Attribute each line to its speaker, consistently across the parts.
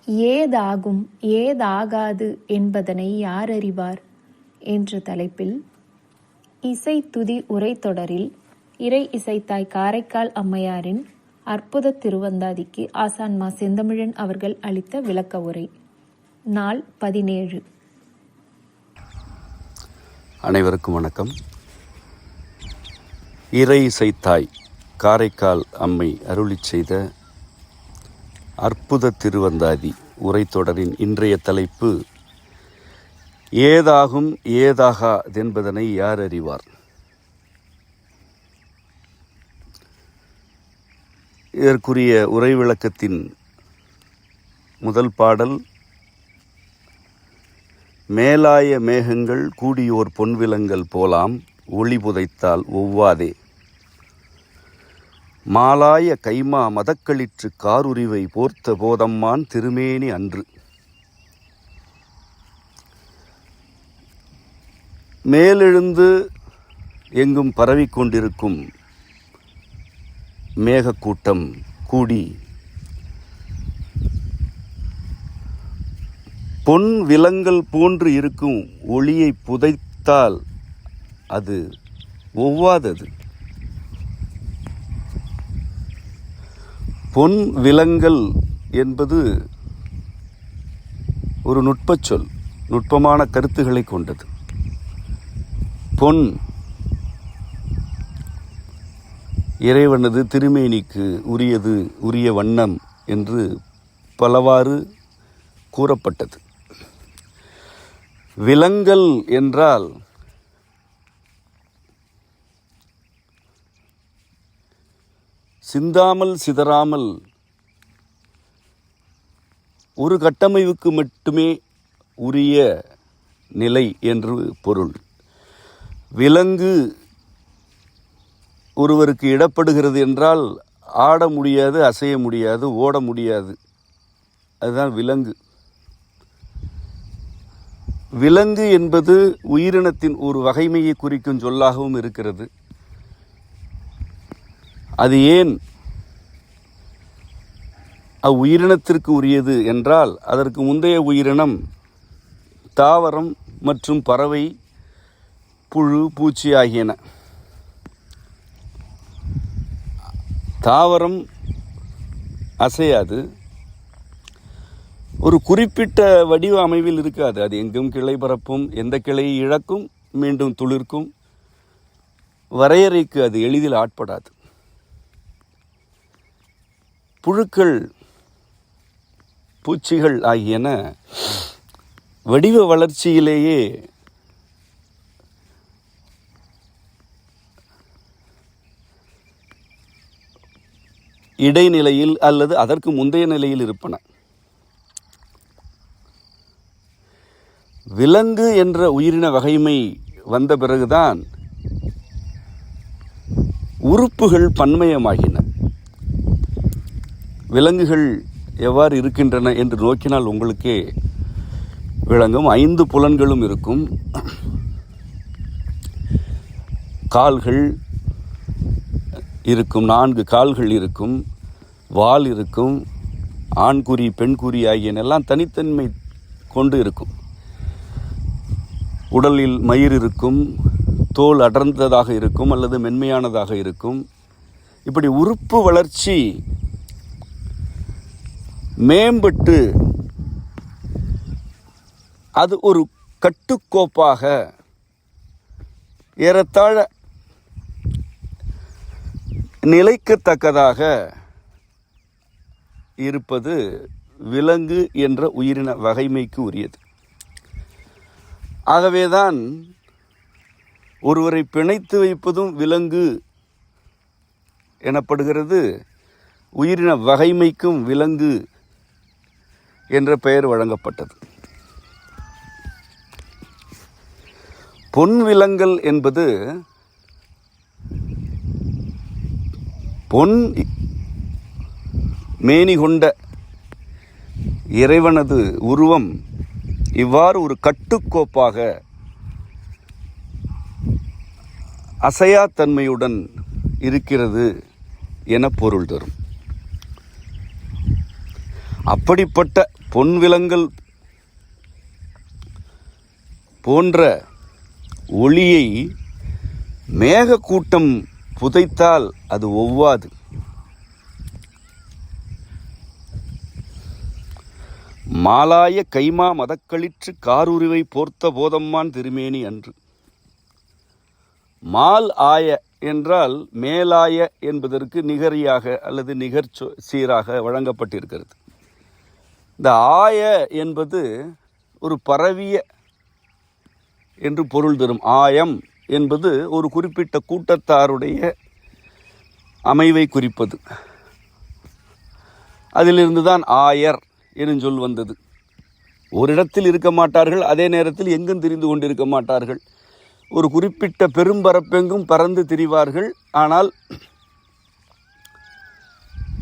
Speaker 1: ஏதாகும் ஏதாகாது என்பதனை யார் அறிவார் என்ற தலைப்பில் இசைத்துதி உரைத்தொடரில் இறை இசைத்தாய் காரைக்கால் அம்மையாரின் அற்புத திருவந்தாதிக்கு ஆசான் மா. செந்தமிழன் அவர்கள் அளித்த விளக்க உரை. நாள் 17.
Speaker 2: அனைவருக்கும் வணக்கம். இறை இசைத்தாய் காரைக்கால் அம்மை அருளிச் செய்த அற்புத திருவந்தாதி உரைத்தொடரின் இன்றைய தலைப்பு ஏதாகும் ஏதாகாதென்பதனை யார் அறிவார். இதற்குரிய உரை விளக்கத்தின் முதல் பாடல், மேலாய மேகங்கள் கூடியோர் பொன்விலங்கல் போலாம் ஒளி புதைத்தால் ஒவ்வாதே, மாலாய கைமா மதக்களிற்று காருரிவை போர்த்த போதம்மான் திருமேனி அன்று. மேலெழுந்து எங்கும் பரவிக்கொண்டிருக்கும் மேகக்கூட்டம் கூடி பொன் விலங்கல் போன்று இருக்கும் ஒளியை புதைத்தால் அது ஒவ்வாதது. பொன் விலங்கல் என்பது ஒரு நுட்பச் சொல், நுட்பமான கருத்துக்களை கொண்டது. பொன் இறைவனது திருமேனிக்கு உரிய வண்ணம் என்று பலவாறு கூறப்பட்டது. விலங்கல் என்றால் சிந்தாமல் சிதறாமல் ஒரு கட்டமைவுக்கு மட்டுமே உரிய நிலை என்று பொருள். விலங்கு ஒருவருக்கு இடப்படுகிறது என்றால் ஆட முடியாது, அசைய முடியாது, ஓட முடியாது. அதுதான் விலங்கு. விலங்கு என்பது உயிரினத்தின் ஒரு வகைமையை குறிக்கும் சொல்லாகவும் இருக்கிறது. அது ஏன் அவ்வுயிரினத்திற்கு உரியது என்றால், அதற்கு முந்தைய உயிரினம் தாவரம் மற்றும் பறவை, புழு, பூச்சி ஆகியன. தாவரம் அசையாது, ஒரு குறிப்பிட்ட வடிவ அமைவில் இருக்காது. அது எங்கும் கிளை பரப்பும், எந்த கிளையை இழக்கும், மீண்டும் துளிர்க்கும். வரையறைக்கு அது எளிதில் ஆட்படாது. புழுக்கள், பூச்சிகள் ஆகியன வடிவ வளர்ச்சியிலேயே இடைநிலையில் அல்லது அதற்கு முந்தைய நிலையில் இருப்பன. விலங்கு என்ற உயிரின வகைமை வந்த பிறகுதான் உறுப்புகள் பன்மயமாகின. விலங்குகள் எவ்வாறு இருக்கின்றன என்று நோக்கினால் உங்களுக்கே விளங்கும். 5 புலன்களும் இருக்கும். கால்கள் இருக்கும், 4 கால்கள் இருக்கும், வால் இருக்கும், ஆண்குறி பெண்குறி ஆகியன எல்லாம் தனித்தன்மை கொண்டு இருக்கும். உடலில் மயிர் இருக்கும், தோல் அடர்ந்ததாக இருக்கும் அல்லது மென்மையானதாக இருக்கும். இப்படி உறுப்பு வளர்ச்சி மேம்பட்டு அது ஒரு கட்டுக்கோப்பாக ஏறத்தாழ நிலைக்கத்தக்கதாக இருப்பது விலங்கு என்ற உயிரின வகைமைக்கு உரியது. ஆகவேதான் ஒருவரை பிணைத்து வைப்பதும் விலங்கு எனப்படுகிறது. உயிரின வகைமைக்கும் விலங்கு என்ற பெயர் வழங்கப்பட்டது. பொன் விலங்கல் என்பது பொன் மேனி கொண்ட இறைவனது உருவம் இவ்வாறு ஒரு கட்டுக்கோப்பாக அசையாத்தன்மையுடன் இருக்கிறது என பொருள் தரும். அப்படிப்பட்ட பொன்விலங்கல் போன்ற ஒளியை மேகக்கூட்டம் புதைத்தால் அது ஒவ்வாது. மாலாய கைமா மதக்களிற்று காருருவை போர்த்த போதம்மான் திருமேனி அன்று. மால் ஆய என்றால் மேலாய என்பதற்கு நிகரியாக அல்லது நிகர் சீராக வழங்கப்பட்டிருக்கிறது. இந்த ஆய என்பது ஒரு பரவிய என்று பொருள் தரும். ஆயம் என்பது ஒரு குறிப்பிட்ட கூட்டத்தாருடைய அமைவை குறிப்பது. அதிலிருந்து தான் ஆயர் எனும் சொல் வந்தது. ஒரு இடத்தில் இருக்க மாட்டார்கள், அதே நேரத்தில் எங்கும் திரிந்து கொண்டிருக்க மாட்டார்கள். ஒரு குறிப்பிட்ட பெரும்பரப்பெங்கும் பறந்து திரிவார்கள். ஆனால்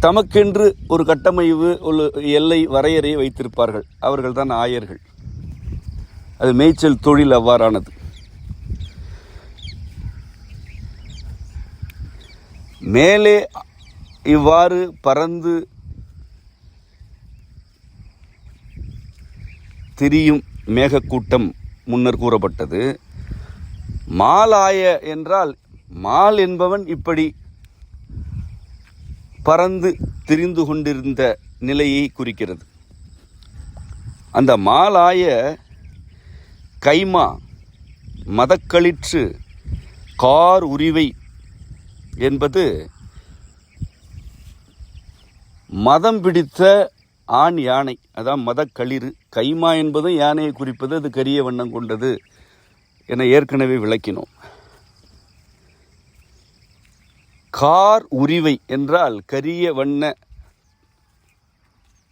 Speaker 2: தமக்கென்று ஒரு கட்டமைவு, ஒரு எல்லை வரையறையை வைத்திருப்பார்கள். அவர்கள் தான் ஆயர்கள். அது மேய்ச்சல் தொழில் அவ்வாறானது. மேலே இவ்வாறு பறந்து திரியும் மேகக்கூட்டம் முன்னர் கூறப்பட்டது. மாலாய என்றால் மால் என்பவன் இப்படி பறந்து திரிந்து கொண்டிருந்த நிலையை குறிக்கிறது. அந்த மாலாய கைமா மதக்களிற்று கார் உரிவை என்பது மதம் பிடித்த ஆண் யானை, அதான் மதக்களிறு. கைமா என்பது யானையை குறிப்பது. அது கரிய வண்ணம் கொண்டது என ஏற்கனவே விளக்கினோம். கார் உரிவை என்றால் கரிய வண்ண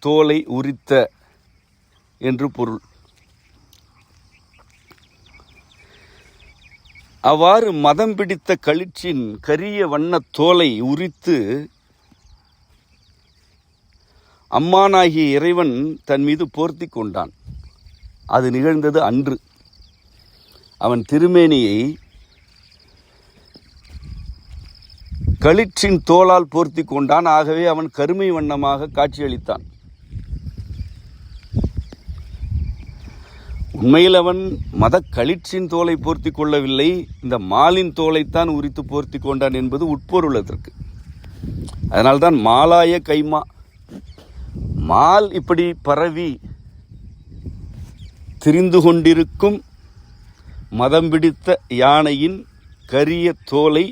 Speaker 2: தோலை உரித்த என்று பொருள். அவ்வாறு மதம் பிடித்த களிற்றின் கரிய வண்ண தோலை உரித்து அம்மானாகிய இறைவன் தன் மீது போர்த்தி கொண்டான். அது நிகழ்ந்தது அன்று. அவன் திருமேனியை களிற்றின் தோளால் போர்த்தி கொண்டான். ஆகவே அவன் கருமை வண்ணமாக காட்சியளித்தான். உண்மையில் அவன் களிற்றின் தோலை போர்த்தி கொள்ளவில்லை, இந்த மாலின் தோலைத்தான் உரித்து போர்த்தி கொண்டான் என்பது உட்பொருள் அதற்கு. அதனால்தான் மாலாய கைமா. மால் இப்படி பரவி திரிந்து கொண்டிருக்கும் மதம் பிடித்த யானையின் கரிய தோலை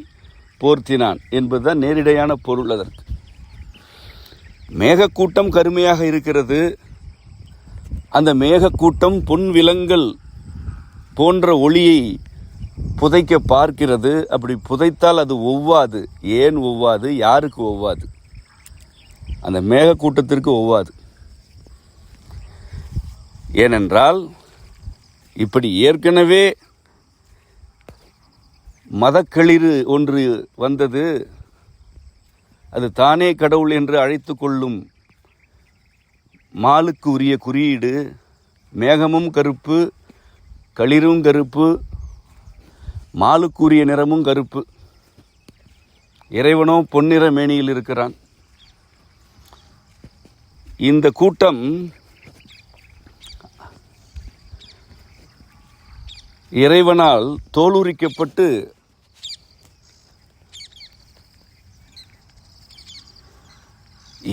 Speaker 2: போர்த்தினான் என்பதுதான் நேரிடையான பொருள் அதற்கு. மேகக்கூட்டம் கருமையாக இருக்கிறது. அந்த மேகக்கூட்டம் பொன் விலங்கல் போன்ற ஒளியை புதைக்க பார்க்கிறது. அப்படி புதைத்தால் அது ஒவ்வாது. ஏன் ஒவ்வாது? யாருக்கு ஒவ்வாது? அந்த மேகக்கூட்டத்திற்கு ஒவ்வாது. ஏனென்றால் இப்படி ஏற்கனவே மதக்களிறு ஒன்று வந்தது. அது தானே கடவுள் என்று அழைத்து கொள்ளும் மாலுக்கு உரிய குறியீடு. மேகமும் கருப்பு, களிரும் கருப்பு, மாலுக்குரிய நிறமும் கருப்பு. இறைவனோ பொன்னிற மேனியில் இருக்கிறான். இந்த கூட்டம் இறைவனால் தோலுரிக்கப்பட்டு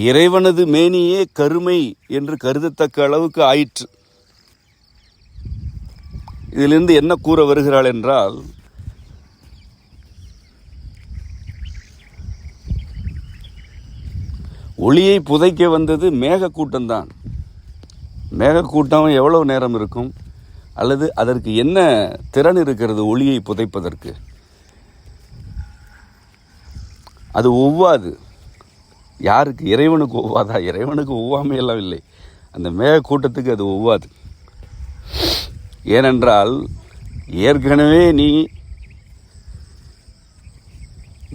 Speaker 2: இறைவனது மேனியே கருமை என்று கருதத்தக்க அளவுக்கு ஆயிற்று. இதிலிருந்து என்ன கூற வருகிறாள் என்றால், ஒளியை புதைக்க வந்தது மேகக்கூட்டம்தான். மேகக்கூட்டம் எவ்வளவு நேரம் இருக்கும்? அல்லது அதற்கு என்ன திறன் இருக்கிறது ஒளியை புதைப்பதற்கு? அது ஒவ்வாது. யாருக்கு? இறைவனுக்கு ஒவ்வாதா? இறைவனுக்கு ஒவ்வாமையெல்லாம் இல்லை. அந்த மேகக்கூட்டத்துக்கு அது ஒவ்வாது. ஏனென்றால் ஏற்கனவே நீ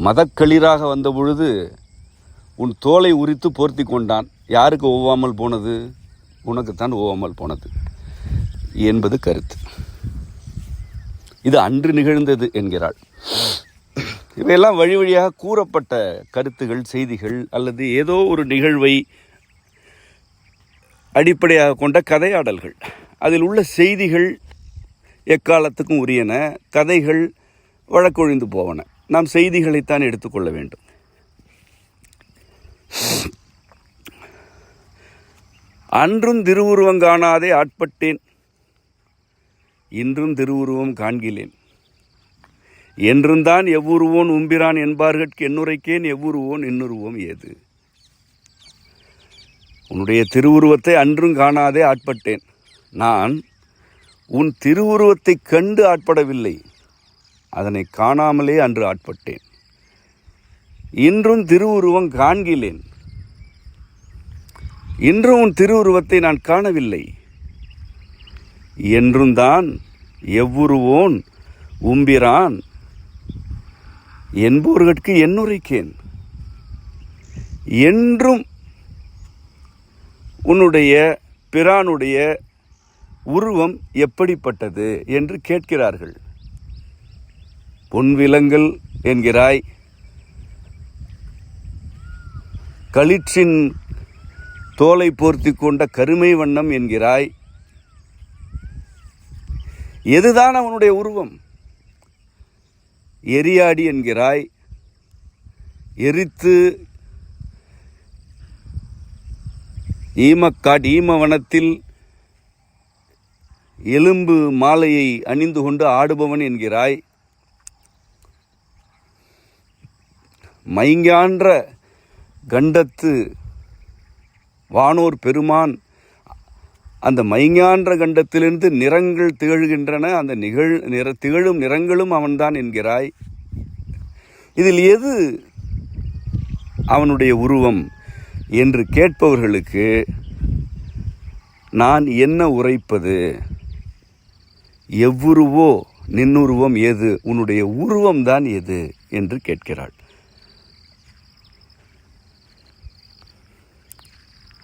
Speaker 2: மதக்களிராக வந்த பொழுது உன் தோலை உரித்து போர்த்தி கொண்டான். யாருக்கு ஒவ்வாமல் போனது? உனக்குத்தான் ஒவ்வாமல் போனது என்பது கருத்து. இது அன்று நிகழ்ந்தது என்கிறாள். இவையெல்லாம் வழி வழியாக கூறப்பட்ட கருத்துகள், செய்திகள், அல்லது ஏதோ ஒரு நிகழ்வை அடிப்படையாக கொண்ட கதையாடல்கள். அதில் உள்ள செய்திகள் எக்காலத்துக்கும் உரியன, கதைகள் வழக்கொழிந்து போவன. நாம் செய்திகளைத்தான் எடுத்துக்கொள்ள வேண்டும். அன்றும் திருவுருவம் காணாதே ஆட்பட்டேன், இன்றும் திருவுருவம் காண்கிலேன், என்றும்தான் எவ்வுருவோன் உம்பிரான் என்பார்கட்கு என்னுரைக்கேன், எவ்வுருவோன் இன்னுருவோம் ஏது. உன்னுடைய திருவுருவத்தை அன்றும் காணாதே ஆட்பட்டேன். நான் உன் திருவுருவத்தை கண்டு ஆட்படவில்லை, அதனை காணாமலே அன்று ஆட்பட்டேன். இன்றும் திருவுருவம் காண்கிலேன், இன்றும் உன் திருவுருவத்தை நான் காணவில்லை, என்றும் தான் எவ்வுருவோன் உம்பிரான் என்போர்கட்கு என்னுரைக்கேன். என்றும் உன்னுடைய பிரானுடைய உருவம் எப்படிப்பட்டது என்று கேட்கிறார்கள். பொன்விலங்கல் என்கிறாய், களிற்றின் தோலை போர்த்தி கொண்ட கருமை வண்ணம் என்கிறாய். எதுதான் அவனுடைய உருவம்? எரியாடி என்கிறாய், எரித்து ஈமவனத்தில் எலும்பு மாலையை அணிந்து கொண்டு ஆடுபவன் என்கிறாய். மைங்கான்ற கண்டத்து வானோர் பெருமான், அந்த மைஞான்ற கண்டத்திலிருந்து நிறங்கள் திகழ்கின்றன, அந்த திகழும் நிறங்களும் அவன்தான் என்கிறாய். இதில் எது அவனுடைய உருவம் என்று கேட்பவர்களுக்கு நான் என்ன உரைப்பது? எவ்வுருவோ நின்னுருவம் ஏது, உன்னுடைய உருவம்தான் எது என்று கேட்கிறாள்.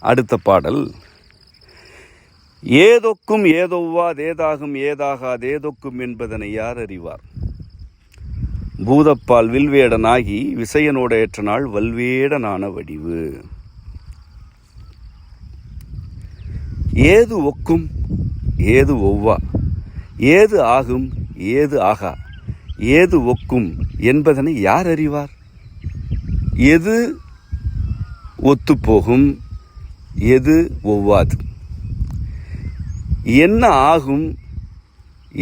Speaker 2: அடுத்த பாடல், ஏதொக்கும் ஏதொவ்வா தேதாகும் ஏதாகாதேதொக்கும் என்பதனை யார் அறிவார்? பூதப்பால் வில்வேடனாகி விசையனோட ஏற்ற நாள் வல்வேடனான வடிவு. ஏது ஒக்கும் ஏது ஒவ்வா, ஏது ஆகும் ஏது ஆகா, ஏது ஒக்கும் என்பதனை யார் அறிவார்? எது ஒத்துப்போகும், எது ஒவ்வாது, என்ன ஆகும்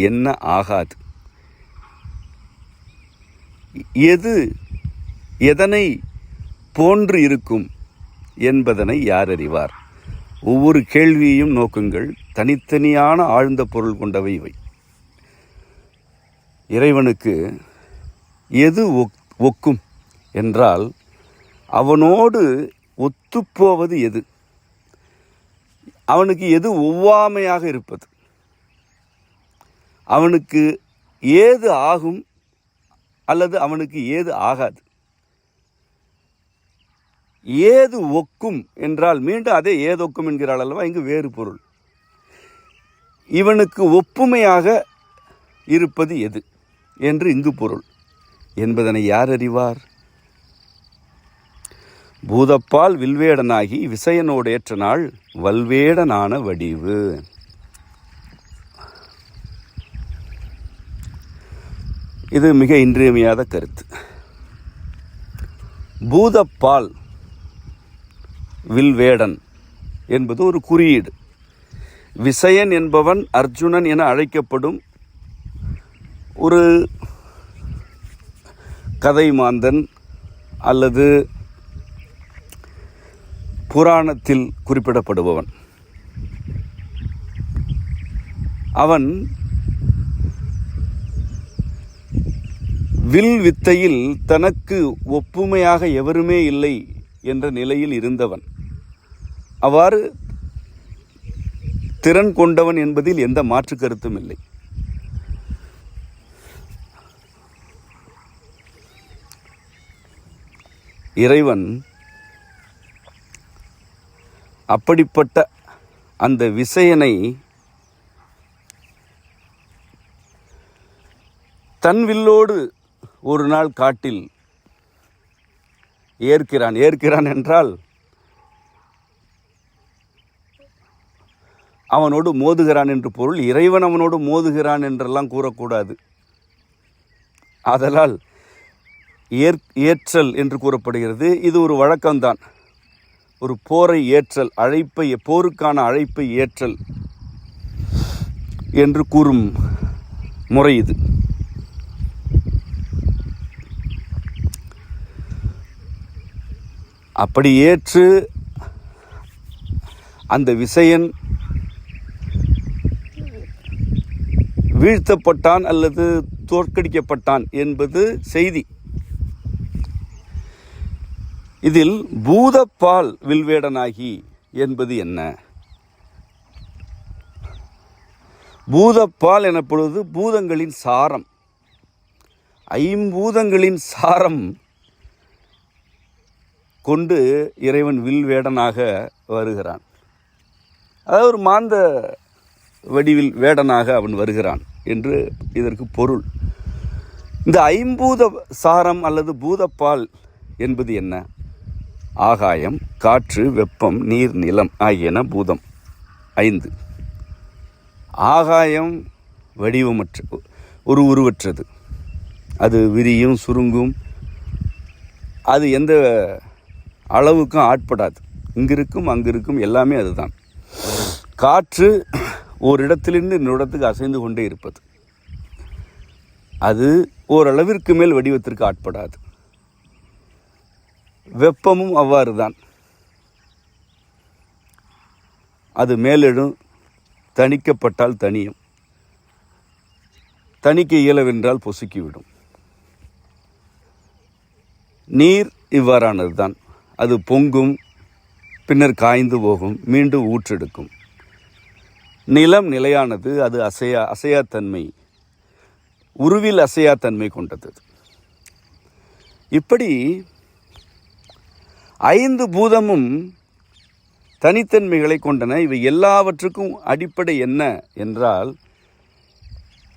Speaker 2: என்ன ஆகாது, எது எதனை போன்று இருக்கும் என்பதனை யார் அறிவார்? ஒவ்வொரு கேள்வியையும் நோக்குங்கள், தனித்தனியான ஆழ்ந்த பொருள் கொண்டவை இவை. இறைவனுக்கு எது ஒக்கும் என்றால் அவனோடு ஒத்துப்போவது எது, அவனுக்கு எது ஒவ்வாமையாக இருப்பது, அவனுக்கு ஏது ஆகும் அல்லது அவனுக்கு ஏது ஆகாது. ஏது ஒக்கும் என்றால் மீண்டும் அதே ஏதொக்கும் என்கிறாள் அல்லவா, இங்கு வேறு பொருள். இவனுக்கு ஒப்புமையாக இருப்பது எது என்று இங்கு பொருள் என்பதனை யார் அறிவார்? பூதப்பால் வில்வேடனாகி விசையனோடு ஏற்ற நாள் வல்வேடனான வடிவு. இது மிக இன்றியமையாத கருத்து. பூதப்பால் வில்வேடன் என்பது ஒரு குறியீடு. விசயன் என்பவன் அர்ஜுனன் என அழைக்கப்படும் ஒரு கதை மாந்தன் அல்லது புராணத்தில் குறிப்பிடப்படுபவன். அவன் வில் வித்தையில் தனக்கு ஒப்புமையாக எவருமே இல்லை என்ற நிலையில் இருந்தவன். அவ்வாறு திறன் கொண்டவன் என்பதில் எந்த மாற்று கருத்தும் இல்லை. இறைவன் அப்படிப்பட்ட அந்த விசயனை தன் வில்லோடு ஒரு நாள் காட்டில் ஏற்கிறான் என்றால் அவனோடு மோதுகிறான் என்று பொருள். இறைவன் அவனோடு மோதுகிறான் என்றெல்லாம் கூறக்கூடாது. ஆதலால் ஏற்றல் என்று கூறப்படுகிறது. இது ஒரு வழக்கம்தான். ஒரு போரை ஏற்றல், அழைப்பை, போருக்கான அழைப்பை ஏற்றல் என்று கூறும் முறை இது. அப்படி ஏற்று அந்த விசயன் வீழ்த்தப்பட்டான் அல்லது தோற்கடிக்கப்பட்டான் என்பது செய்தி. இதில் பூதப்பால் வில்வேடனாகி என்பது என்ன? பூதப்பால் எனப்படுவது பூதங்களின் சாரம். ஐம்பூதங்களின் சாரம் கொண்டு இறைவன் வில்வேடனாக வருகிறான். அதாவது ஒரு மாந்த வடிவில் வேடனாக அவன் வருகிறான் என்று இதற்கு பொருள். இந்த ஐம்பூத சாரம் அல்லது பூதப்பால் என்பது என்ன? ஆகாயம், காற்று, வெப்பம், நீர், நிலம் ஆகியன பூதம் 5. ஆகாயம் வடிவமற்ற ஒரு உருவற்றது. அது விரியும், சுருங்கும். அது எந்த அளவுக்கும் ஆட்படாது. இங்கிருக்கும் அங்கிருக்கும் எல்லாமே அதுதான். காற்று ஒரு இடத்திலிருந்து இன்னொரு இடத்துக்கு அசைந்து கொண்டே இருப்பது. அது ஓரளவிற்கு மேல் வடிவத்திற்கு ஆட்படாது. வெப்பமும் அவ்வாறு தான். அது மேலெழும், தணிக்கப்பட்டால் தனியும், தணிக்க இயலவென்றால் பொசுக்கிவிடும். நீர் இவ்வாறானது தான். அது பொங்கும், பின்னர் காய்ந்து போகும், மீண்டும் ஊற்றெடுக்கும். நிலம் நிலையானது. அது அசையாத்தன்மை, உருவில் அசையாத்தன்மை கொண்டது. இப்படி 5 பூதமும் தனித்தன்மைகளை கொண்டன. இவை எல்லாவற்றுக்கும் அடிப்படை என்ன என்றால்,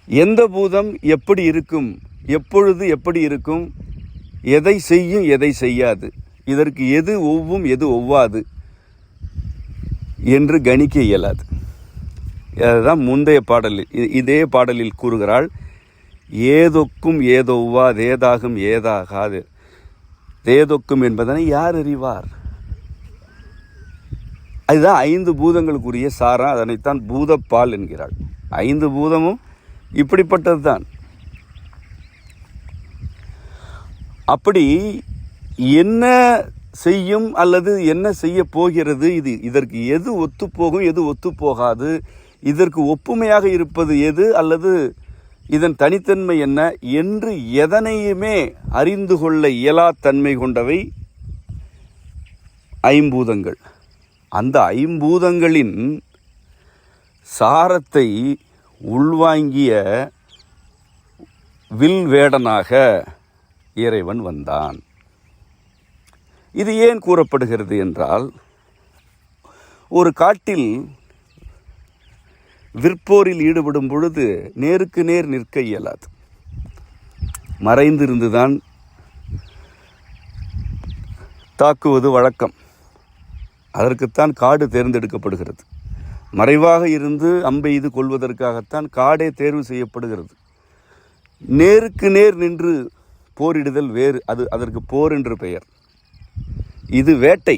Speaker 2: எந்த பூதம் எப்படி இருக்கும், எப்பொழுது எப்படி இருக்கும், எதை செய்யும் எதை செய்யாது, இதற்கு எது ஒவ்வும் எது ஒவ்வாது என்று கணிக்க இயலாது. அதுதான் முந்தைய பாடலில், இதே பாடலில் கூறுகிறாள். ஏதொக்கும் ஏதொவ்வா தேதாகும் ஏதாகாது தேதொக்கும் என்பதனை யார் அறிவார்? அதுதான் 5 பூதங்களுக்குரிய சாரம். அதனைத்தான் பூதப்பால் என்கிறாள். 5 பூதமும் இப்படிப்பட்டது தான். அப்படி என்ன செய்யும் அல்லது என்ன செய்ய போகிறது, இதற்கு எது ஒத்துப்போகும் எது ஒத்துப்போகாது, இதற்கு ஒப்புமையாக இருப்பது எது அல்லது இதன் தனித்தன்மை என்ன என்று எதனையுமே அறிந்து கொள்ள இயலா தன்மை கொண்டவை ஐம்பூதங்கள். அந்த ஐம்பூதங்களின் சாரத்தை உள்வாங்கிய வில்வேடனாக இறைவன் வந்தான். இது ஏன் கூறப்படுகிறது என்றால், ஒரு காட்டில் விற்போரில் ஈடுபடும் பொழுது நேருக்கு நேர் நிற்க இயலாது. மறைந்திருந்துதான் தாக்குவது வழக்கம். அதற்குத்தான் காடு தேர்ந்தெடுக்கப்படுகிறது. மறைவாக இருந்து அம்பெய்து கொள்வதற்காகத்தான் காடே தேர்வு செய்யப்படுகிறது. நேருக்கு நேர் நின்று போரிடுதல் வேறு. அதற்கு போர் என்று பெயர். இது வேட்டை.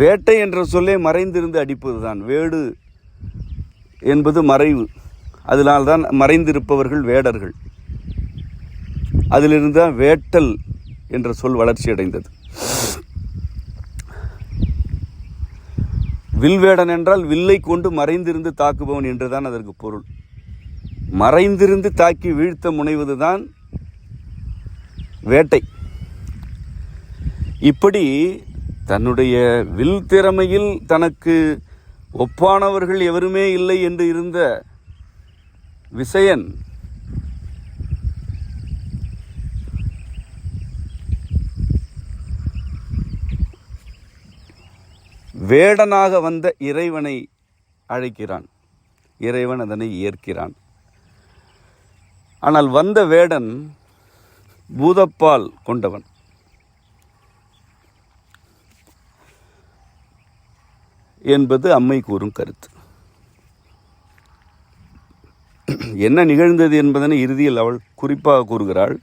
Speaker 2: வேட்டை என்ற சொல்லே மறைந்திருந்து அடிப்பது தான். வேடு என்பது மறைவு. அதனால்தான் மறைந்திருப்பவர்கள் வேடர்கள். அதிலிருந்து தான் வேட்டல் என்ற சொல் வளர்ச்சி அடைந்தது. வில்வேடன் என்றால் வில்லை கொண்டு மறைந்திருந்து தாக்குபவன் என்றுதான் அதற்கு பொருள். மறைந்திருந்து தாக்கி வீழ்த்த முனைவதுதான் வேட்டை. இப்படி தன்னுடைய வில் திறமையில் தனக்கு ஒப்பானவர்கள் எவருமே இல்லை என்று இருந்த விசயன் வேடனாக வந்த இறைவனை அழைக்கிறான். இறைவன் அதனை ஏற்கிறான். ஆனால் வந்த வேடன் பூதப்பால் கொண்டவன். என்பது அம்மை கூறும் கருத்து. என்ன நிகழ்ந்தது என்பதனை இறுதியில் அவள் குறிப்பாக கூறுகிறாள்.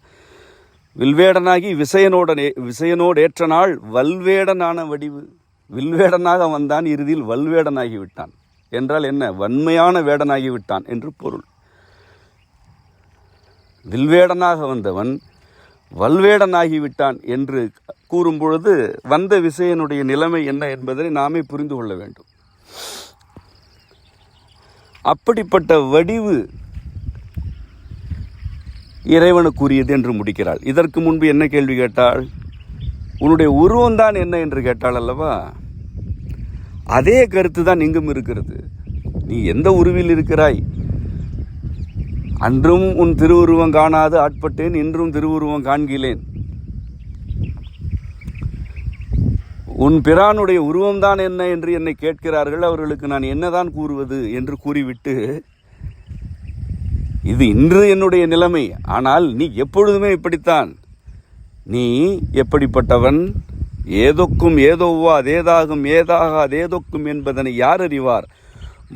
Speaker 2: வில்வேடனாகி விசயனோடு ஏற்ற நாள் வல்வேடனான வடிவு. வில்வேடனாக வந்தான், இறுதியில் வல்வேடனாகி விட்டான் என்றால் என்ன? வன்மையான வேடனாகி விட்டான் என்று பொருள். வில்வேடனாக வந்தவன் வல்வேடனாகிவிட்டான் என்று கூறும் பொழுது வந்த விசயனுடைய நிலைமை என்ன என்பதை நாமே புரிந்து கொள்ள வேண்டும். அப்படிப்பட்ட வடிவு இறைவனுக்குரியது என்று முடிக்கிறாள். இதற்கு முன்பு என்ன கேள்வி கேட்டாள்? உன்னுடைய உருவம்தான் என்ன என்று கேட்டாள் அல்லவா? அதே கருத்து தான் இங்கும் இருக்கிறது. நீ எந்த உருவில் இருக்கிறாய்? அன்றும் உன் திருவுருவம் காணாது ஆட்பட்டேன், இன்றும் திருவுருவம் காண்கிறேன். உன் பிரானுடைய உருவம்தான் என்ன என்று என்னை கேட்கிறார்கள், அவர்களுக்கு நான் என்னதான் கூறுவது என்று கூறிவிட்டு, இது இன்று என்னுடைய நிலைமை, ஆனால் நீ எப்பொழுதுமே இப்படித்தான். நீ எப்படிப்பட்டவன்? ஏதொக்கும் ஏதோவா அதேதாகும் ஏதாக அதேதொக்கும் என்பதனை யார் அறிவார்?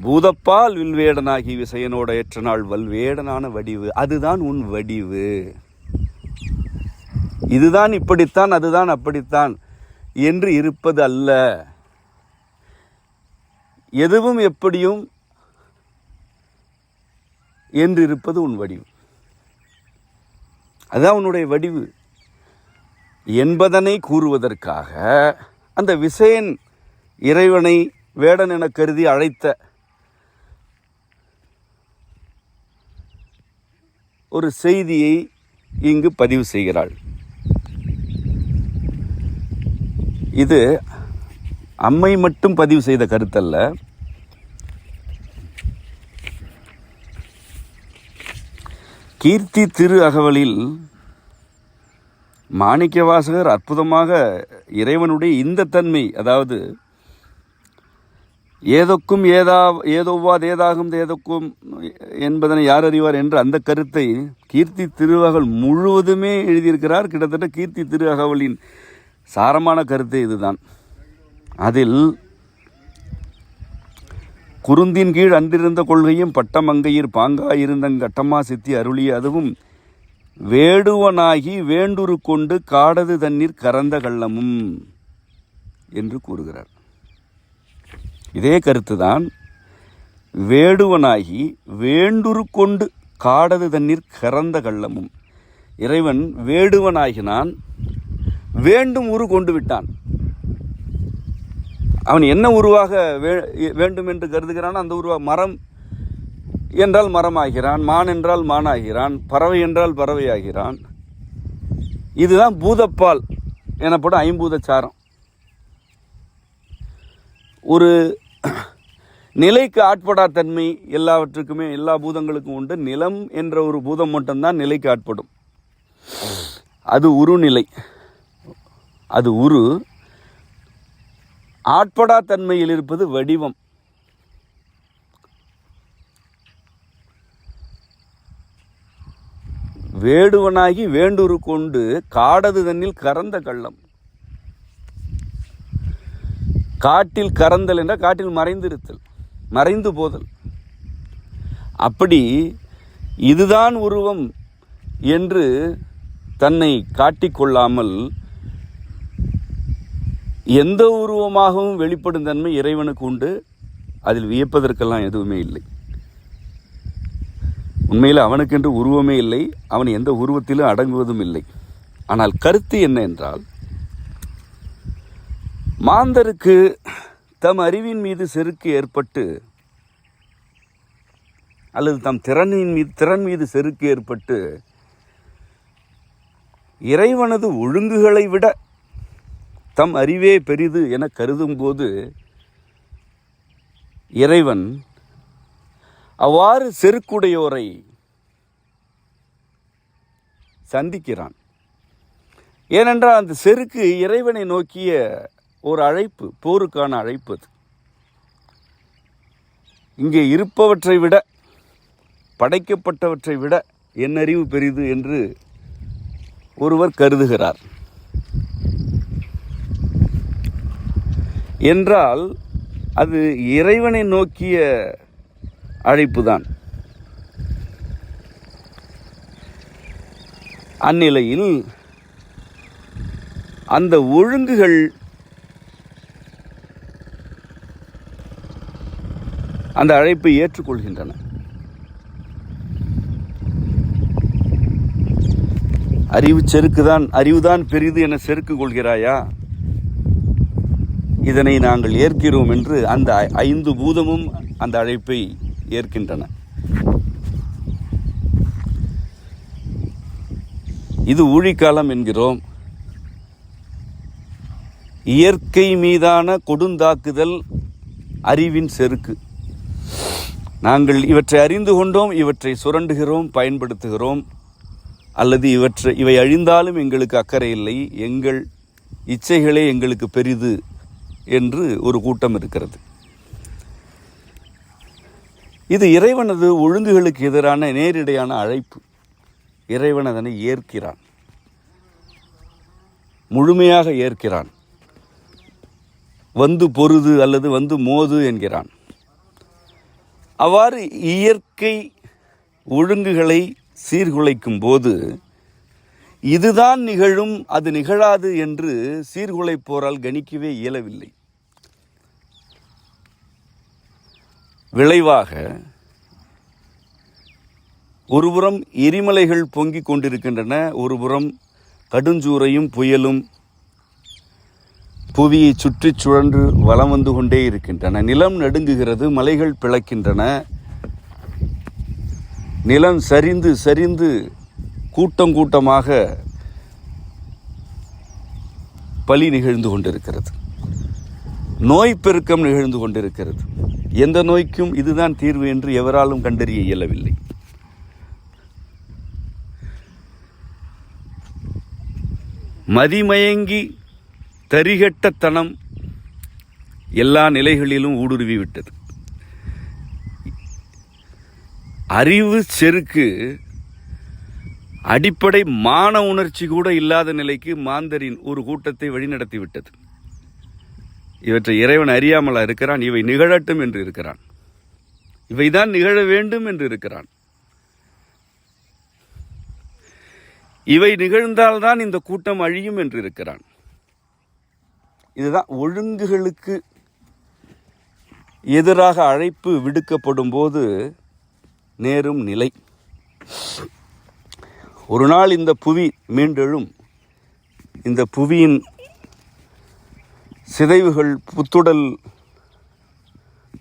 Speaker 2: பூதப்பால் வில்வேடனாகி விசயனோட ஏற்ற நாள் வல்வேடனான வடிவு. அதுதான் உன் வடிவு. இதுதான் இப்படித்தான், அதுதான் அப்படித்தான் என்று இருப்பது அல்ல. எதுவும் எப்படியும் என்று இருப்பது உன் வடிவு. அதுதான் உன்னுடைய வடிவு என்பதனை கூறுவதற்காக அந்த விசயன் இறைவனை வேடன் என கருதி அழைத்த ஒரு செய்தியை இங்கு பதிவு செய்கிறாள். இது அம்மை மட்டும் பதிவு செய்த கருத்தல்ல. கீர்த்தி திரு அகவலில் மாணிக்கவாசகர் அற்புதமாக இறைவனுடைய இந்த தன்மை, அதாவது ஏதொக்கும் ஏதோவா ஏதாகும் ஏதொக்கும் என்பதனை யார் அறிவார் என்ற அந்த கருத்தை கீர்த்தி திருவகவல் முழுவதுமே எழுதியிருக்கிறார். கிட்டத்தட்ட கீர்த்தி திரு அகவலின் சாரமான கருத்து இதுதான். அதில் குருந்தின் கீழ் அன்றிருந்த கொள்கையும் பட்டமங்கையர் பாங்காயிருந்தங்க அட்டமா சித்தி அருளிய அதுவும் வேடுவனாகி வேண்டுரு கொண்டு காடது தண்ணீர் கறந்த கள்ளமும் என்று கூறுகிறார். இதே கருத்துதான். வேடுவனாகி வேண்டுரு கொண்டு காடது தண்ணீர் கறந்த கள்ளமும். இறைவன் வேடுவனாகினான், வேண்டும் உரு கொண்டு விட்டான். அவன் என்ன உருவாக வேண்டும் என்று கருதுகிறான் அந்த உருவாக, மரம் என்றால் மரமாகிறான், மான் என்றால் மானாகிறான், பறவை என்றால் பறவையாகிறான். இதுதான் பூதப்பால் எனப்படும் ஐம்பூத சாரம். ஒரு நிலைக்கு ஆட்படா தன்மை எல்லாவற்றுக்குமே எல்லா பூதங்களுக்கும் உண்டு. நிலம் என்ற ஒரு பூதம் மட்டும்தான் நிலைக்கு ஆட்படும். அது உரு நிலை. அது உரு. ஆட்படா தன்மையில் இருப்பது வடிவம். வேடுவனாகி வேண்டுரு கொண்டு காடது தன்னில் கறந்த கள்ளம். காட்டில் கறந்தல் என்ற காட்டில் மறைந்திருத்தல், மறைந்து போதல். அப்படி இதுதான் உருவம் என்று தன்னை காட்டிக்கொள்ளாமல் எந்த உருவமாகவும் வெளிப்படும் தன்மை இறைவனுக்கு உண்டு. அதில் வியப்பதற்கெல்லாம் எதுவுமே இல்லை. உண்மையில் அவனுக்கென்று உருவமே இல்லை, அவன் எந்த உருவத்திலும் அடங்குவதும் இல்லை. ஆனால் கருத்து என்ன என்றால், மாந்தருக்கு தம் அறிவின் மீது செருக்கு ஏற்பட்டு அல்லது தம் திறன் மீது செருக்கு ஏற்பட்டு இறைவனது ஒழுங்குகளை விட தம் அறிவே பெரிது என கருதும் போது இறைவன் அவ்வாறு செருக்குடையோரை சந்திக்கிறான். ஏனென்றால் அந்த செருக்கு இறைவனை நோக்கிய ஒரு அழைப்பு, போருக்கான அழைப்பு. அது இங்கே இருப்பவற்றை விட, படைக்கப்பட்டவற்றை விட என் அறிவு பெரிது என்று ஒருவர் கருதுகிறார். என்றால் அது இறைவனை நோக்கிய அழைப்பு தான். அந்நிலையில் அந்த ஒழுங்குகள் அந்த அழைப்பை ஏற்றுக்கொள்கின்றன. அறிவுதான் பெரிது என செருக்கு கொள்கிறாயா? இதனை நாங்கள் ஏற்கிறோம் என்று அந்த 5 பூதமும் அந்த அழைப்பை ஏற்கின்றன. இது ஊழிக்காலம் என்கிறோம். இயற்கை மீதான கொடுந்தாக்குதல் அறிவின் செருக்கு. நாங்கள் இவற்றை அறிந்து கொண்டோம், இவற்றை சுரண்டுகிறோம், பயன்படுத்துகிறோம், அல்லது இவை அழிந்தாலும் எங்களுக்கு அக்கறை இல்லை, எங்கள் இச்சைகளே எங்களுக்கு பெரிது என்று ஒரு கூட்டம் இருக்கிறது. இது இறைவனது ஒழுங்குகளுக்கு எதிரான நேரிடையான அழைப்பு. இறைவன் அதனை ஏற்கிறான், முழுமையாக ஏற்கிறான். வந்து பொருது அல்லது வந்து மோது என்கிறான். அவ்வாறு இயற்கை ஒழுங்குகளை சீர்குலைக்கும் போது இதுதான் நிகழும், அது நிகழாது என்று சீர்குலைப்போரால் கணிக்கவே இயலவில்லை. விளைவாக ஒருபுறம் எரிமலைகள் பொங்கிக் கொண்டிருக்கின்றன, ஒருபுறம் கடுஞ்சூறையும் புயலும் புவியை சுற்றி சுழன்று வலம் வந்து கொண்டே இருக்கின்றன. நிலம் நடுங்குகிறது, மலைகள் பிளக்கின்றன, நிலம் சரிந்து சரிந்து கூட்டம் கூட்டமாக பலி நிகழ்ந்து கொண்டிருக்கிறது. நோய் பெருக்கம் நிகழ்ந்து கொண்டிருக்கிறது. எந்த நோய்க்கும் இதுதான் தீர்வு என்று எவராலும் கண்டறிய இயலவில்லை. மதிமயங்கி தரிகட்டத்தனம் எல்லா நிலைகளிலும் ஊடுருவி விட்டது. அறிவு செருக்கு அடிப்படை மான உணர்ச்சி கூட இல்லாத நிலைக்கு மாந்தரின் ஒரு கூட்டத்தை வழிநடத்தி விட்டது. இவற்றை இறைவன் அறியாமலா இருக்கிறான்? இவை நிகழட்டும் என்று இருக்கிறான். இவைதான் நிகழ வேண்டும் என்று இருக்கிறான். இவை நிகழ்ந்தால்தான் இந்த கூட்டம் அழியும் என்று இருக்கிறான். இதுதான் ஒழுங்குகளுக்கு எதிராக அழைப்பு விடுக்கப்படும் போது நேரும் நிலை. ஒரு நாள் இந்த புவி மீண்டெழும். இந்த புவியின் சிதைவுகள் புத்துடல்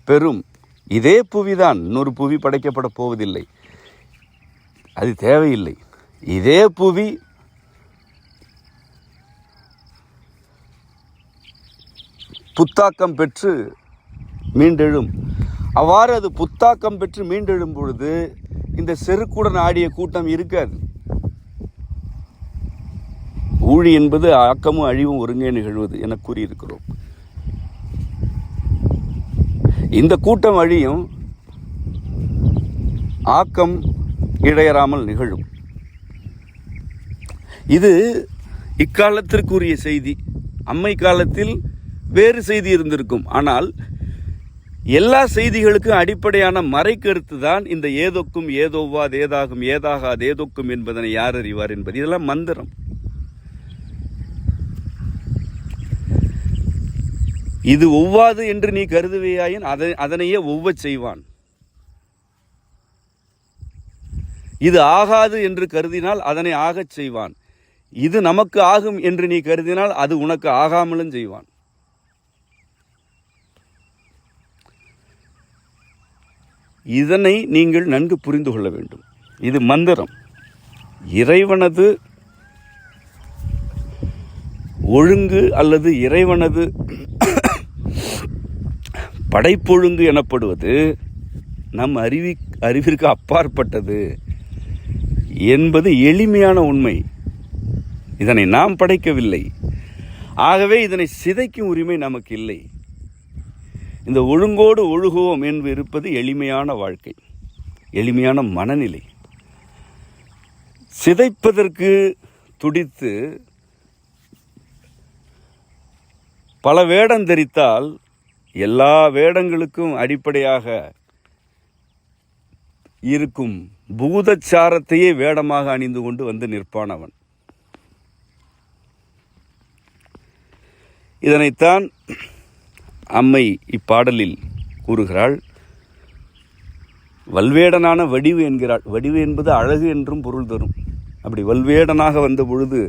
Speaker 2: பெறும். இதே புவிதான், இன்னொரு புவி படைக்கப்பட போவதில்லை, அது தேவையில்லை. இதே புவி புத்தாக்கம் பெற்று மீண்டெழும். அவ்வாறு அது புத்தாக்கம் பெற்று மீண்டெழும் பொழுது இந்த செருக்குடன் ஆடிய கூட்டம் இருக்காது. ஊழி என்பது ஆக்கமும் அழிவும் ஒருங்கே நிகழ்வது என கூறியிருக்கிறோம். இந்த கூட்டம் அழியும், ஆக்கம் இடையறாமல் நிகழும். இது இக்காலத்திற்குரிய செய்தி. அம்மை காலத்தில் வேறு செய்தி இருந்திருக்கும். ஆனால் எல்லா செய்திகளுக்கும் அடிப்படையான மறைக்கருத்து தான் இந்த ஏதொக்கும் ஏதோவாது ஏதாகும் ஏதாகாது ஏதொக்கும் என்பதனை யார் அறிவார் என்பது. இதெல்லாம் மந்திரம். இது ஒவ்வாது என்று நீ கருதுவையாயின் அதனையே ஒவ்வச் செய்வான். இது ஆகாது என்று கருதினால் அதனை ஆகச் செய்வான். இது நமக்கு ஆகும் என்று நீ கருதினால் அது உனக்கு ஆகாமலும் செய்வான். இதனை நீங்கள் நன்கு புரிந்து கொள்ள வேண்டும். இது மந்திரம். இறைவனது ஒழுங்கு அல்லது இறைவனது படைப்பொழுங்கு எனப்படுவது நம் அறிவிற்கு அப்பாற்பட்டது என்பது எளிமையான உண்மை. இதனை நாம் படைக்கவில்லை. ஆகவே இதனை சிதைக்கும் உரிமை நமக்கு இல்லை. இந்த ஒழுங்கோடு ஒழுகுவோம் என்று இருப்பது எளிமையான வாழ்க்கை, எளிமையான மனநிலை. சிதைப்பதற்கு துடித்து பல வேடம் தரித்தால் எல்லா வேடங்களுக்கும் அடிப்படையாக இருக்கும் பூதச்சாரத்தையே வேடமாக அணிந்து கொண்டு வந்து நிற்பான் அவன். இதனைத்தான் அம்மை இப்பாடலில் கூறுகிறாள். வல்வேடனான வடிவு என்கிறாள். வடிவு என்பது அழகு என்றும் பொருள் தரும். அப்படி வல்வேடனாக வந்த பொழுது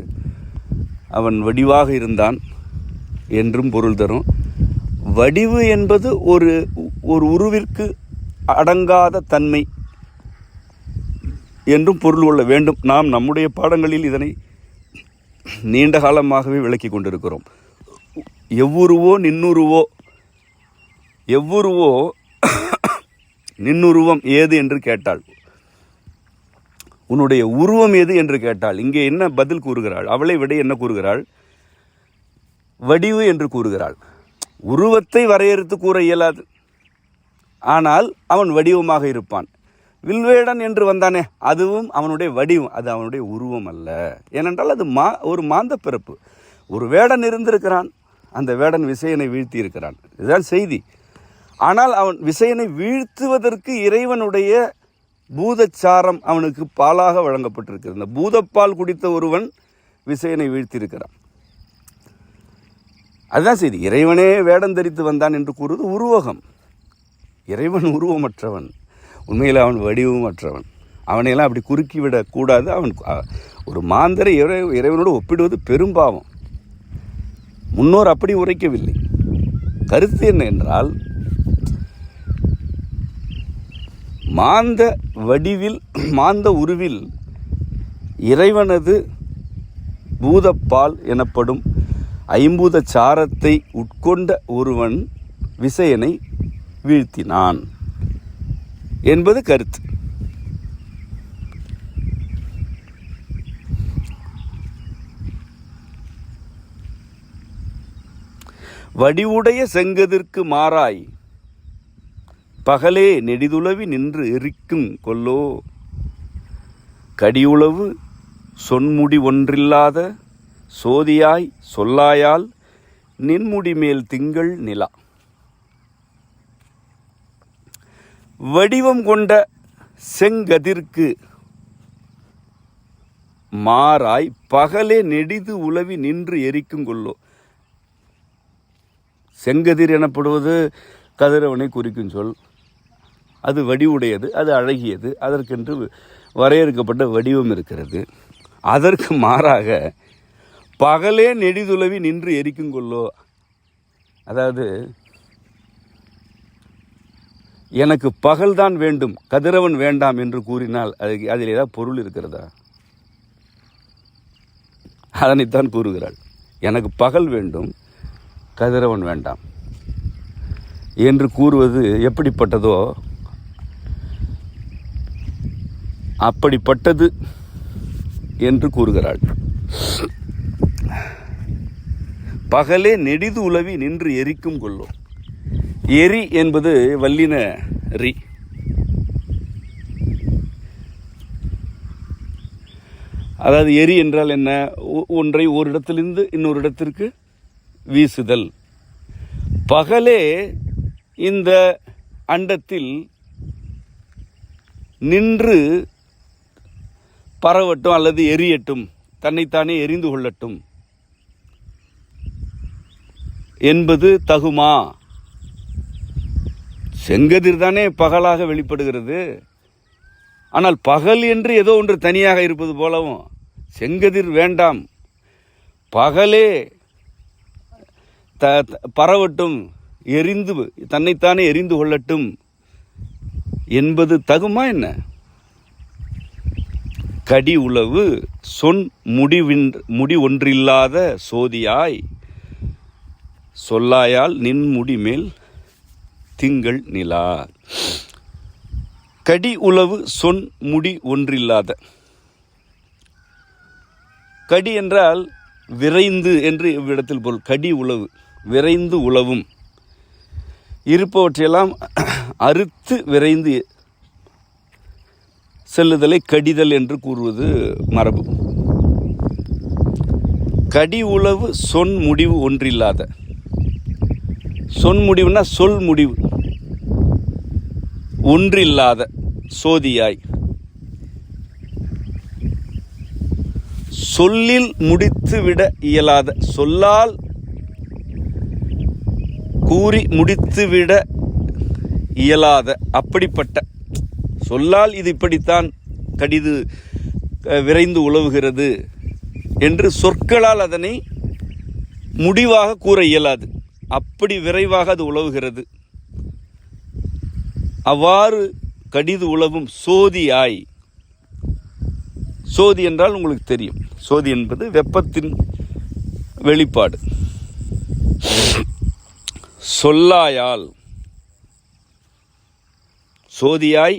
Speaker 2: அவன் வடிவாக இருந்தான் என்றும் பொருள் தரும். வடிவு என்பது ஒரு உருவிற்கு அடங்காத தன்மை என்றும் பொருள் கொள்ள வேண்டும். நாம் நம்முடைய பாடங்களில் இதனை நீண்ட காலமாகவே விளக்கி கொண்டிருக்கிறோம். எவ்வுருவோ நின்னுருவோ, எவ்வுருவோ நின்னுருவம் ஏது என்று கேட்டாள். உன்னுடைய உருவம் எது என்று கேட்டாள். இங்கே என்ன பதில் கூறுகிறாள்? அவளை விட என்ன கூறுகிறாள்? வடிவு என்று கூறுகிறாள். உருவத்தை வரையறுத்து கூற இயலாது, ஆனால் அவன் வடிவமாக இருப்பான். வில்வேடன் என்று வந்தானே, அதுவும் அவனுடைய வடிவம், அது அவனுடைய உருவம் அல்ல. ஏனென்றால் அது ஒரு மாந்த பிறப்பு. ஒரு வேடன் இருந்திருக்கிறான், அந்த வேடன் விசயனை வீழ்த்தி இருக்கிறான், இதுதான் செய்தி. ஆனால் அவன் விசயனை வீழ்த்துவதற்கு இறைவனுடைய பூதச்சாரம் அவனுக்கு பாலாக வழங்கப்பட்டிருக்கிறது. இந்த பூதப்பால் குடித்த ஒருவன் விசயனை வீழ்த்தியிருக்கிறான், அதுதான் செய்தி. இறைவனே வேடம் தரித்து வந்தான் என்று கூறுவது உருவகம். இறைவன் உருவமற்றவன், உண்மையில் அவன் வடிவமற்றவன். அவனையெல்லாம் அப்படி குறுக்கிவிடக்கூடாது. அவன் ஒரு மாந்தரை இறைவனோடு ஒப்பிடுவது பெரும்பாவம். முன்னோர் அப்படி உரைக்கவில்லை. கருத்து என்ன என்றால், மாந்த வடிவில், மாந்த உருவில் இறைவனது பூதப்பால் எனப்படும் ஐம்பூத சாரத்தை உட்கொண்ட ஒருவன் விசயனை வீழ்த்தினான் என்பது கருத்து. வடிவுடைய செங்கதிர்க்கு மாறாய் பகலே நெடிதுளவி நின்று எரிக்கும் கொல்லோ, கடியுளவு சொன்முடி ஒன்றில்லாத சோதியாய் சொல்லாயால் நின்முடி மேல் திங்கள் நிலா. வடிவம் கொண்ட செங்கதிர்க்கு மாறாய் பகலே நெடிது உளவி நின்று எரிக்கும் கொல்லோ. செங்கதிர் எனப்படுவது கதிரவனை குறிக்கும் சொல். அது வடிவுடையது, அது அழகியது, அதற்கென்று வரையறுக்கப்பட்ட வடிவம் இருக்கிறது. அதற்கு மாறாக பகலே நெடிதுளவி நின்று எரிக்கும் கொள்ளோ, அதாவது எனக்கு பகல்தான் வேண்டும், கதிரவன் வேண்டாம் என்று கூறினால் அதில் ஏதாவது பொருள் இருக்கிறதா? அதனைத்தான் கூறுகிறாள். எனக்கு பகல் வேண்டும், கதிரவன் வேண்டாம் என்று கூறுவது எப்படிப்பட்டதோ அப்படிப்பட்டது என்று கூறுகிறாள். பகலே நெடிது உளவி நின்று எரிக்கும் கொள்ளோ. எரி என்பது வல்லின ரி. அதாவது எரி என்றால் என்ன? ஒன்றை ஒரு இடத்திலிருந்து இன்னொரு இடத்திற்கு வீசுதல். பகலே இந்த அண்டத்தில் நின்று பரவட்டும் அல்லது எரியட்டும், தன்னைத்தானே எரிந்து கொள்ளட்டும் என்பது தகுமா? செங்கதிர் தானே பகலாக வெளிப்படுகிறது. ஆனால் பகல் என்று ஏதோ ஒன்று தனியாக இருப்பது போலவும் செங்கதிர் வேண்டாம், பகலே பரவட்டும், எரிந்து தன்னைத்தானே எரிந்து கொள்ளட்டும் என்பது தகுமா என்ன? கடி உளவு சொன் முடி ஒன்றில்லாத சோதியாய் சொல்லாயால் நின்முடி மேல் திங்கள் நிலா. கடி உளவு சொன் முடி ஒன்றில்லாத. கடி என்றால் விரைந்து என்று இவ்விடத்தில் பொருள். கடி உளவு விரைந்து உளவும், இருப்பவற்றையெல்லாம் அறுத்து விரைந்து செல்லுதலை கடிதல் என்று கூறுவது மரபு. கடி உளவு சொன் முடிவு ஒன்றில்லாத. சொன்முடிவுனா சொல் முடிவு. ஒன்றில்லாத சோதியாய், சொல்லில் முடித்துவிட இயலாத, சொல்லால் கூறி முடித்துவிட இயலாத, அப்படிப்பட்ட சொல்லால் இது இப்படித்தான் கடிது விரைந்து உலவுகிறது என்று சொற்களால் அதனை முடிவாக கூற இயலாது. அப்படி விரைவாக அது உலவுகிறது. அவ்வாறு கடிது உலவும் சோதியாய். சோதி என்றால் உங்களுக்கு தெரியும், சோதி என்பது வெப்பத்தின் வெளிப்பாடு. சொல்லாயால், சோதியாய்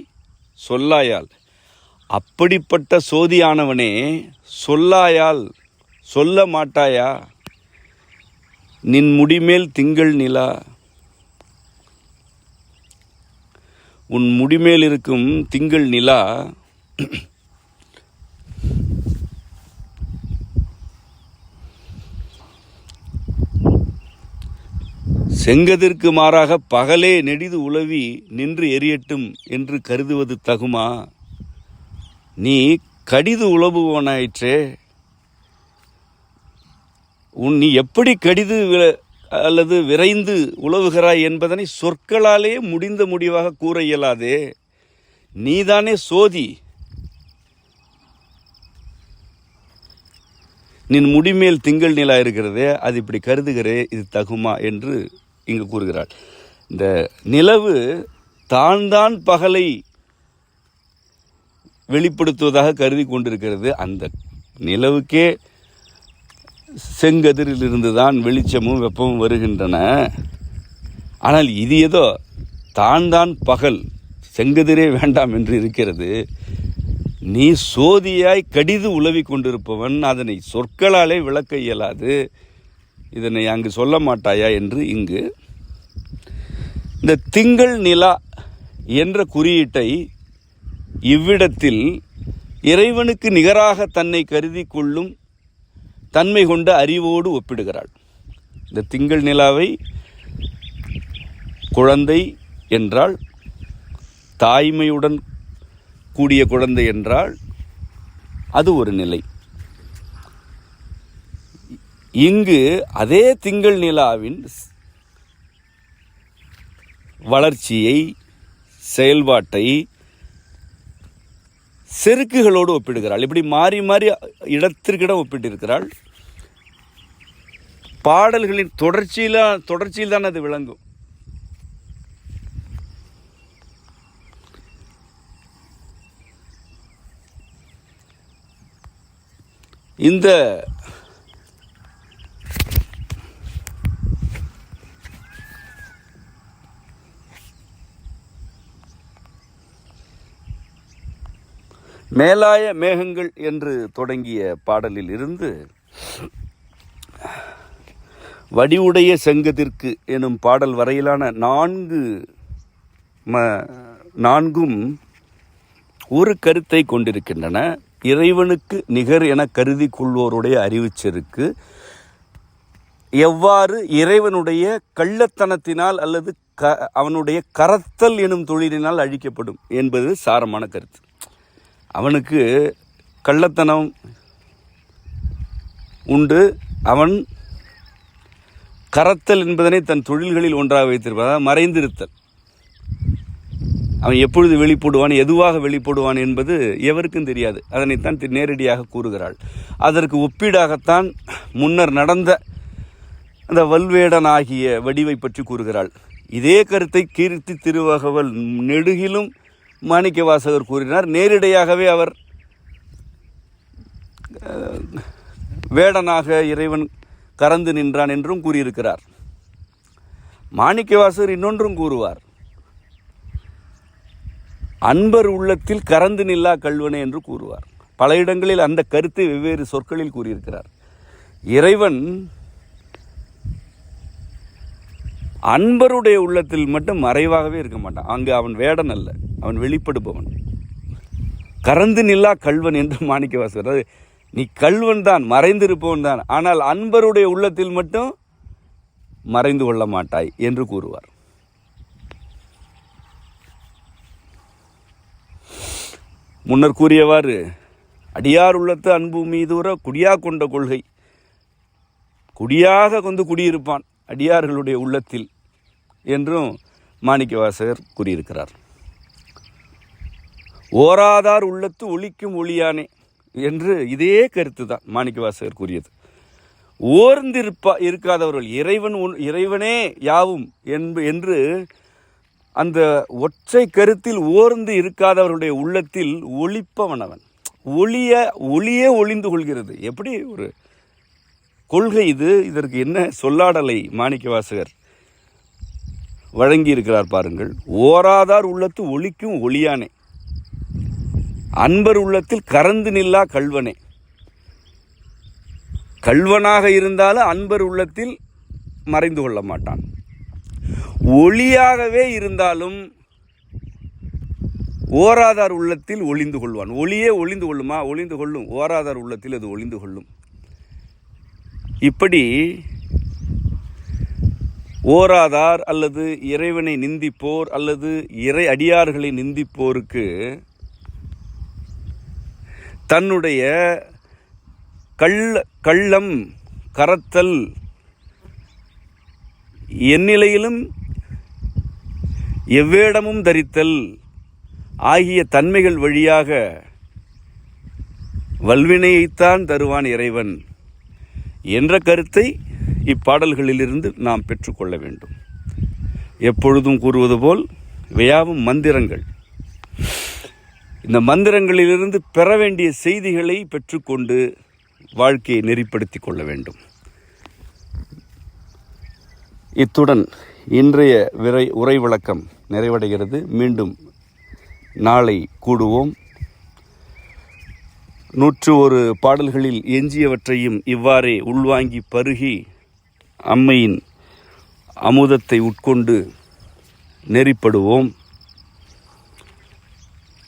Speaker 2: சொல்லாயால், அப்படிப்பட்ட சோதியானவனே சொல்லாயால் சொல்ல மாட்டாயா? நின் முடிமேல் திங்கள் நிலா, உன் முடிமேல் இருக்கும் திங்கள் நிலா செங்கதிற்கு மாறாக பகலே நெடிது உலவி நின்று எரியட்டும் என்று கருதுவது தகுமா? நீ கடிது உலவுவனாயிற்றே. நீ எப்படி கடிது அல்லது விரைந்து உலவுகிறாய் என்பதனை சொற்களாலே முடிந்த முடிவாக கூற இயலாதே. நீதானே சோதி. நின் முடிமேல் திங்கள் நிலா இருக்கிறதே, அது இப்படி கருதுகிறே, இது தகுமா என்று இங்கு கூறுகிறாள். இந்த நிலவு தான் பகலை வெளிப்படுத்துவதாக கருதி கொண்டிருக்கிறது. அந்த நிலவுக்கே செங்கதிரிலிருந்து தான் வெளிச்சமும் வெப்பமும் வருகின்றன. ஆனால் இது ஏதோ தான் பகல், செங்கதிரே வேண்டாம் என்று இருக்கிறது. நீ சோதியாய் கடிது உலவி கொண்டிருப்பவன், அதனை சொற்களாலே விளக்க இயலாது. இதனை அங்கு சொல்ல மாட்டாயா என்று இங்கு இந்த திங்கள் நிலா என்ற குறியீட்டை இவ்விடத்தில் இறைவனுக்கு நிகராக தன்னை கருதி கொள்ளும் தன்மை கொண்ட அறிவோடு ஒப்பிடுகிறாள். இந்த திங்கள் நிலாவை குழந்தை என்றால், தாய்மையுடன் கூடிய குழந்தை என்றால் அது ஒரு நிலை. இங்கு அதே திங்கள் நிலாவின் வளர்ச்சியை, செயல்பாட்டை செருக்குகளோடு ஒப்பிடுகிறாள். இப்படி மாறி மாறி இடத்திற்கிடம் ஒப்பிட்டிருக்கிறாள். பாடல்களின் தொடர்ச்சியில் தான் அது விளங்கும். இந்த மேலாய மேகங்கள் என்று தொடங்கிய பாடலில் இருந்து வடிவுடைய செங்கதிர்க்கு எனும் பாடல் வரையிலான நான்கும் ஒரு கருத்தை கொண்டிருக்கின்றன. இறைவனுக்கு நிகர் என கருதி கொள்வோருடைய அறிவுச்செருக்கு எவ்வாறு இறைவனுடைய கள்ளத்தனத்தினால் அல்லது அவனுடைய கரத்தல் எனும் தொழிலினால் அழிக்கப்படும் என்பது சாரமான கருத்து. அவனுக்கு கள்ளத்தனம் உண்டு, அவன் கரத்தல் என்பதனை தன் தொழில்களில் ஒன்றாக வைத்திருப்பதாக மறைந்திருத்தல். அவன் எப்பொழுது வெளிப்படுவான், எதுவாக வெளிப்படுவான் என்பது எவருக்கும் தெரியாது. அதனைத்தான் நேரடியாக கூறுகிறாள். அதற்கு ஒப்பீடாகத்தான் முன்னர் நடந்த அந்த வல்வேடன் ஆகிய வடிவை பற்றி கூறுகிறாள். இதே கருத்தை கீர்த்தி திருவகவல் நெடுகிலும் மாணிக்க வாசகர் கூறினார். நேரிடையாகவே அவர் வேடனாக இறைவன் கறந்து நின்றான் என்றும் கூறியிருக்கிறார். மாணிக்க வாசகர் இன்னொன்றும் கூறுவார், அன்பர் உள்ளத்தில் கறந்து நில்லா கல்வனே என்று கூறுவார். பல இடங்களில் அந்த கருத்தை வெவ்வேறு சொற்களில் கூறியிருக்கிறார். இறைவன் அன்பருடைய உள்ளத்தில் மட்டும் மறைவாகவே இருக்க மாட்டான். அங்கு அவன் வேடன் அல்ல, அவன் வெளிப்படுபவன். கறந்து நில்லா கல்வன் என்று மாணிக்க வாசகர், அதாவது நீ கல்வன் தான், மறைந்திருப்பவன் தான், ஆனால் அன்பருடைய உள்ளத்தில் மட்டும் மறைந்து கொள்ள மாட்டாய் என்று கூறுவார். முன்னர் கூறியவாறு அடியார் உள்ளத்து அன்பு மீதுற குடியா கொண்ட கொள்கை, குடியாக கொண்டு குடியிருப்பான் அடியார்களுடைய உள்ளத்தில் என்றும் மாணிக்கவாசகர் கூறியிருக்கிறார். ஓராதார் உள்ளத்து ஒளிக்கும் ஒளியானே என்று இதே கருத்து தான் மாணிக்கவாசகர் கூறியது. இருக்காதவர்கள் இறைவனே யாவும் என்று அந்த ஒற்றை கருத்தில் ஓர்ந்து இருக்காதவர்களுடைய உள்ளத்தில் ஒளிப்பவனவன். ஒளியே ஒளிந்து கொள்கிறது. எப்படி ஒரு கொள்கை இது! இதற்கு என்ன சொல்லாடலை மாணிக்கவாசகர் வழங்கி இருக்கிறார் பாருங்கள். ஓராதார் உள்ளத்து ஒளிக்கும் ஒளியானே, அன்பர் உள்ளத்தில் கறந்து நில்லா கள்வனே. கள்வனாக இருந்தாலும் அன்பர் உள்ளத்தில் மறைந்து கொள்ள மாட்டான். ஒளியாகவே இருந்தாலும் ஓராதார் உள்ளத்தில் ஒளிந்து கொள்வான். ஒளியே ஒளிந்து கொள்ளுமா? ஒளிந்து கொள்ளும். ஓராதார் உள்ளத்தில் அது ஒளிந்து கொள்ளும். இப்படி ஓராதார் அல்லது இறைவனை நிந்திப்போர் அல்லது இறை அடியார்களை நிந்திப்போருக்கு தன்னுடைய கள்ளம் கரத்தல் எந்நிலையிலும் எவ்வேடமும் தரித்தல் ஆகிய தன்மைகள் வழியாக வல்வினையைத்தான் தருவான் இறைவன் என்ற கருத்தை இப்பாடல்களிலிருந்து நாம் பெற்றுக்கொள்ள வேண்டும். எப்பொழுதும் கூறுவது போல் இவையாவும் மந்திரங்கள். இந்த மந்திரங்களிலிருந்து பெற வேண்டிய செய்திகளை பெற்றுக்கொண்டு வாழ்க்கையை நெறிப்படுத்தி கொள்ள வேண்டும். இத்துடன் இன்றைய உரை விளக்கம் நிறைவடைகிறது. மீண்டும் நாளை கூடுவோம். 101 பாடல்களில் எஞ்சியவற்றையும் இவ்வாறே உள்வாங்கி பருகி அம்மையின் அமுதத்தை உட்கொண்டு நெறிப்படுவோம்.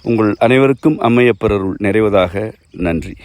Speaker 2: உங்கள் அனைவருக்கும் அம்மையப்பரருள் நிறைவதாக. நன்றி.